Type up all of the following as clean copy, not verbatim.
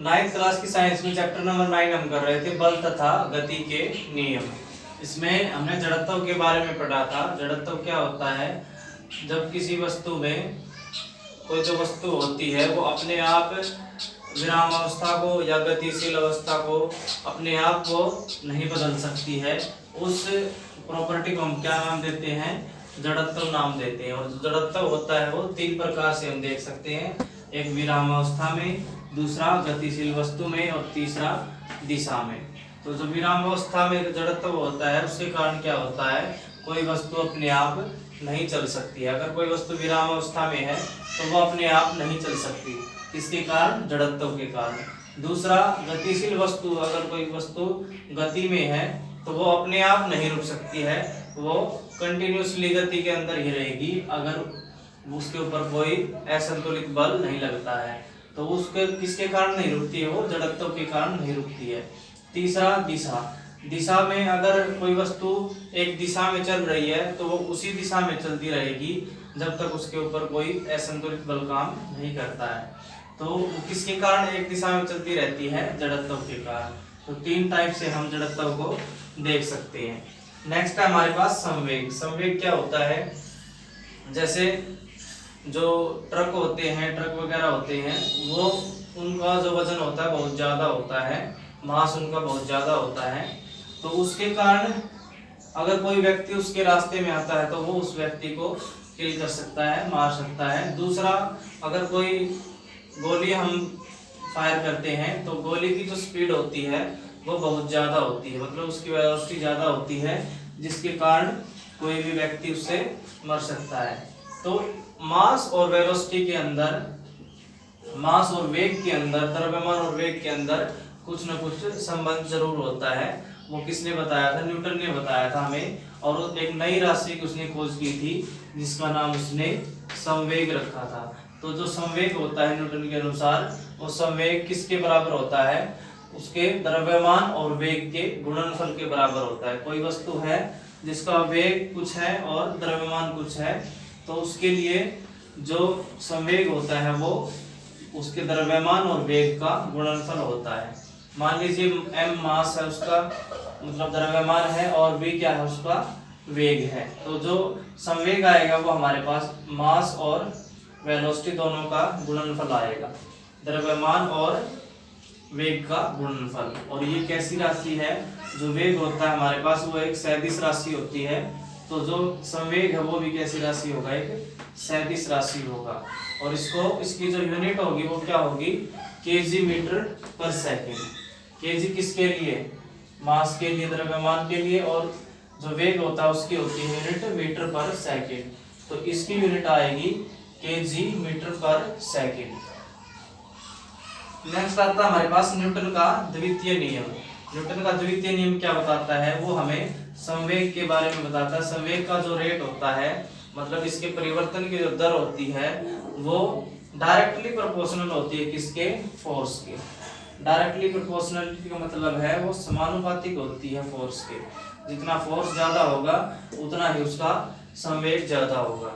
Ninth class की science में chapter number 9 हम कर रहे थे, बल तथा गति के नियम। इसमें हमने जड़त्व के बारे में पढ़ा था। जड़त्व क्या होता है? जब किसी वस्तु में कोई जो वस्तु होती है वो अपने आप विराम अवस्था को या गतिशील अवस्था को अपने आप को नहीं बदल सकती है, उस प्रॉपर्टी को हम क्या नाम देते हैं? जड़त्व नाम देते हैं। और जड़त्व होता है वो 3 प्रकार से हम देख सकते हैं, एक विराम अवस्था में, दूसरा गतिशील वस्तु में और तीसरा दिशा में। तो जो विराम अवस्था में जड़त्व होता है उसके कारण क्या होता है? कोई वस्तु अपने आप नहीं चल सकती है। अगर कोई वस्तु विराम अवस्था में है तो वो अपने आप नहीं चल सकती, किसके कारण? जड़त्व के कारण। दूसरा, गतिशील वस्तु, अगर कोई वस्तु गति में है तो वो अपने आप नहीं रुक सकती है, वो कंटिन्यूअसली गति के अंदर ही रहेगी अगर उसके ऊपर कोई असंतुलित बल नहीं लगता है। तो उसके किसके कारण नहीं रुकती है? वो जड़त्व के कारण नहीं रुकती है। तीसरा, दिशा। दिशा में अगर कोई वस्तु एक दिशा में चल रही है तो वो उसी दिशा में चलती रहेगी जब तक उसके ऊपर कोई असंतुलित बल काम नहीं करता है। तो किसके कारण एक दिशा में चलती रहती है? जड़त्व के कारण। तो 3 टाइप से हम जड़त्व को देख सकते हैं। नेक्स्ट है हमारे पास संवेग। संवेग क्या होता है? जैसे जो ट्रक होते हैं, ट्रक वगैरह होते हैं, वो उनका जो वजन होता है बहुत ज़्यादा होता है, मास उनका बहुत ज़्यादा होता है। तो उसके कारण अगर कोई व्यक्ति उसके रास्ते में आता है तो वो उस व्यक्ति को किल कर सकता है, मार सकता है। दूसरा, अगर कोई गोली हम फायर करते हैं तो गोली की जो स्पीड होती है वो बहुत ज़्यादा होती है, मतलब उसकी वेलोसिटी ज़्यादा होती है, जिसके कारण कोई भी व्यक्ति उससे मर सकता है। तो मास और वेलोसिटी के अंदर, मास और वेग के अंदर, द्रव्यमान और वेग के अंदर कुछ न कुछ संबंध जरूर होता है। वो किसने बताया था? न्यूटन ने बताया था हमें। और एक नई राशि की उसने खोज की थी जिसका नाम उसने संवेग रखा था। तो जो संवेग होता है न्यूटन के अनुसार, वो संवेग किसके बराबर होता है? उसके द्रव्यमान और वेग के गुणनफल के बराबर होता है। कोई वस्तु है जिसका वेग कुछ है और द्रव्यमान कुछ है, तो उसके लिए जो संवेग होता है वो उसके द्रव्यमान और वेग का गुणनफल होता है। मान लीजिए m मास है उसका, मतलब द्रव्यमान है, और v क्या है? उसका वेग है। तो जो संवेग आएगा वो हमारे पास मास और वेलोसिटी दोनों का गुणनफल आएगा, द्रव्यमान और वेग का गुणनफल। और ये कैसी राशि है? जो वेग होता है हमारे पास वो एक सदिश राशि होती है, तो जो संवेग है वो भी कैसी राशि होगा? एक सदिश राशि होगा। और इसकी जो यूनिट होगी वो क्या होगी? केजी मीटर पर सेकेंड। केजी किसके लिए? मास के लिए, द्रव्यमान के लिए, और जो वेग होता है उसकी होती है यूनिट मीटर पर सेकेंड। तो इसकी यूनिट आएगी केजी मीटर पर सेकेंड। नेक्स्ट आता है हमारे पास न्यूटन का द्वितीय नियम। न्यूटन का द्वितीय नियम क्या बताता है? वो हमें संवेग के बारे में बताता है। संवेग का जो रेट होता है, मतलब इसके परिवर्तन की जो दर होती है, वो डायरेक्टली प्रोपोर्शनल होती है किसके? फोर्स के। डायरेक्टली प्रोपोर्शनलिटी का मतलब है वो समानुपातिक होती है फोर्स के। जितना फोर्स ज्यादा होगा उतना ही उसका संवेग ज्यादा होगा।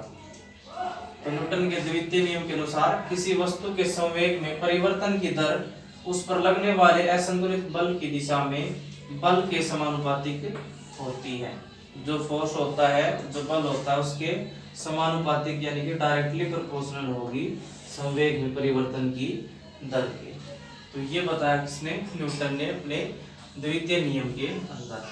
तो न्यूटन के द्वितीय नियम के अनुसार किसी वस्तु के संवेग में परिवर्तन की दर उस पर लगने वाले असंतुलित बल की दिशा में बल के समानुपातिक होती है। जो फोर्स होता है, जो बल होता है, उसके समानुपातिक यानी कि डायरेक्टली प्रोपोर्शनल होगी संवेग में परिवर्तन की दर के। तो ये बताया किसने? न्यूटन ने अपने द्वितीय नियम के अंदर।